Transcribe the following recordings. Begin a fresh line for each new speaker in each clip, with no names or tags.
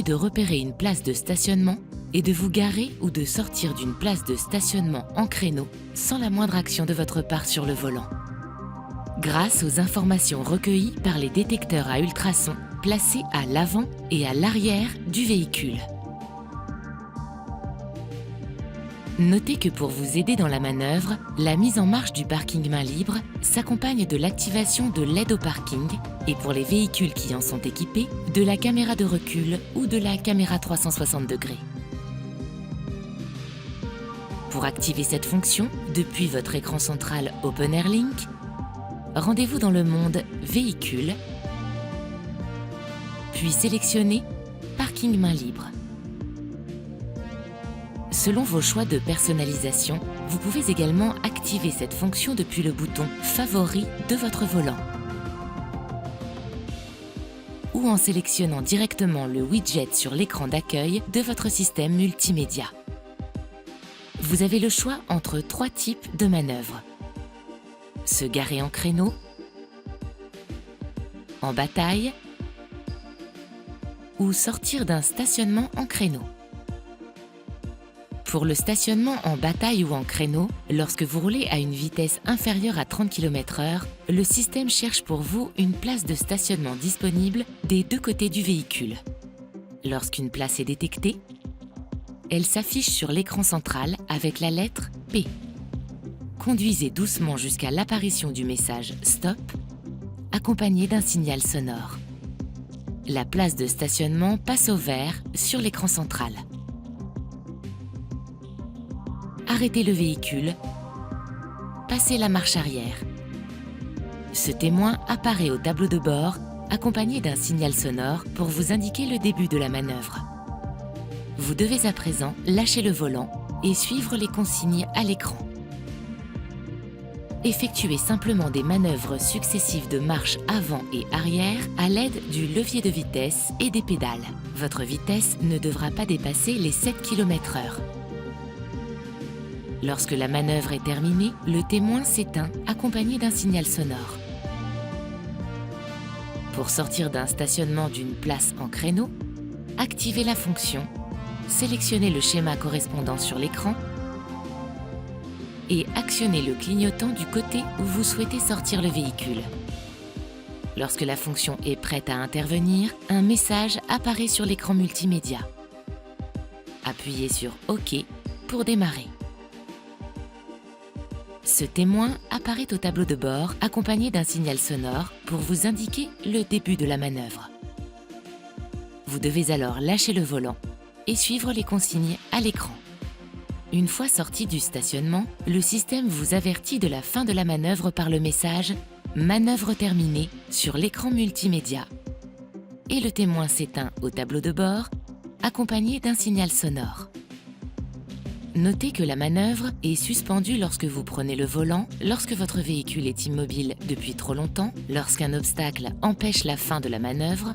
permet de repérer une place de stationnement et de vous garer ou de sortir d'une place de stationnement en créneau sans la moindre action de votre part sur le volant. Grâce aux informations recueillies par les détecteurs à ultrasons placés à l'avant et à l'arrière du véhicule. Notez que pour vous aider dans la manœuvre, la mise en marche du parking main libre s'accompagne de l'activation de l'aide au parking et pour les véhicules qui en sont équipés, de la caméra de recul ou de la caméra 360 degrés. Pour activer cette fonction, depuis votre écran central Open Air Link, rendez-vous dans le monde Véhicule, puis sélectionnez Parking main libre. Selon vos choix de personnalisation, vous pouvez également activer cette fonction depuis le bouton Favoris de votre volant ou en sélectionnant directement le widget sur l'écran d'accueil de votre système multimédia. Vous avez le choix entre 3 types de manœuvres. Se garer en créneau, en bataille ou sortir d'un stationnement en créneau. Pour le stationnement en bataille ou en créneau, lorsque vous roulez à une vitesse inférieure à 30 km/h, le système cherche pour vous une place de stationnement disponible des 2 côtés du véhicule. Lorsqu'une place est détectée, elle s'affiche sur l'écran central avec la lettre P. Conduisez doucement jusqu'à l'apparition du message « Stop » accompagné d'un signal sonore. La place de stationnement passe au vert sur l'écran central. Arrêtez le véhicule, passez la marche arrière. Ce témoin apparaît au tableau de bord accompagné d'un signal sonore pour vous indiquer le début de la manœuvre. Vous devez à présent lâcher le volant et suivre les consignes à l'écran. Effectuez simplement des manœuvres successives de marche avant et arrière à l'aide du levier de vitesse et des pédales. Votre vitesse ne devra pas dépasser les 7 km/h. Lorsque la manœuvre est terminée, le témoin s'éteint accompagné d'un signal sonore. Pour sortir d'un stationnement d'une place en créneau, activez la fonction, sélectionnez le schéma correspondant sur l'écran et actionnez le clignotant du côté où vous souhaitez sortir le véhicule. Lorsque la fonction est prête à intervenir, un message apparaît sur l'écran multimédia. Appuyez sur OK pour démarrer. Ce témoin apparaît au tableau de bord accompagné d'un signal sonore pour vous indiquer le début de la manœuvre. Vous devez alors lâcher le volant et suivre les consignes à l'écran. Une fois sorti du stationnement, le système vous avertit de la fin de la manœuvre par le message « Manœuvre terminée » sur l'écran multimédia. Et le témoin s'éteint au tableau de bord accompagné d'un signal sonore. Notez que la manœuvre est suspendue lorsque vous prenez le volant, lorsque votre véhicule est immobile depuis trop longtemps, lorsqu'un obstacle empêche la fin de la manœuvre,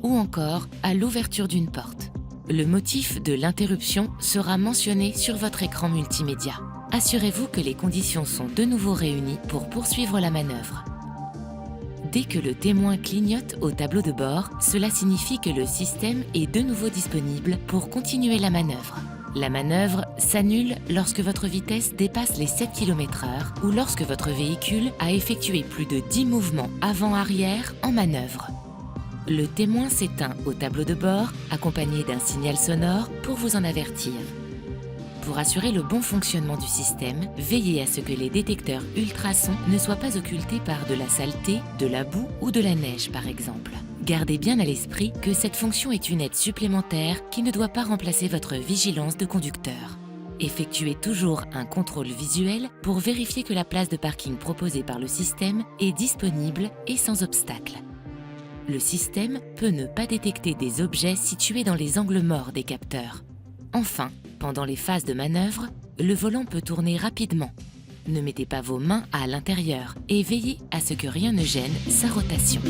ou encore à l'ouverture d'une porte. Le motif de l'interruption sera mentionné sur votre écran multimédia. Assurez-vous que les conditions sont de nouveau réunies pour poursuivre la manœuvre. Dès que le témoin clignote au tableau de bord, cela signifie que le système est de nouveau disponible pour continuer la manœuvre. La manœuvre s'annule lorsque votre vitesse dépasse les 7 km/h ou lorsque votre véhicule a effectué plus de 10 mouvements avant-arrière en manœuvre. Le témoin s'éteint au tableau de bord accompagné d'un signal sonore pour vous en avertir. Pour assurer le bon fonctionnement du système, veillez à ce que les détecteurs ultrasons ne soient pas occultés par de la saleté, de la boue ou de la neige par exemple. Gardez bien à l'esprit que cette fonction est une aide supplémentaire qui ne doit pas remplacer votre vigilance de conducteur. Effectuez toujours un contrôle visuel pour vérifier que la place de parking proposée par le système est disponible et sans obstacle. Le système peut ne pas détecter des objets situés dans les angles morts des capteurs. Enfin, pendant les phases de manœuvre, le volant peut tourner rapidement. Ne mettez pas vos mains à l'intérieur et veillez à ce que rien ne gêne sa rotation.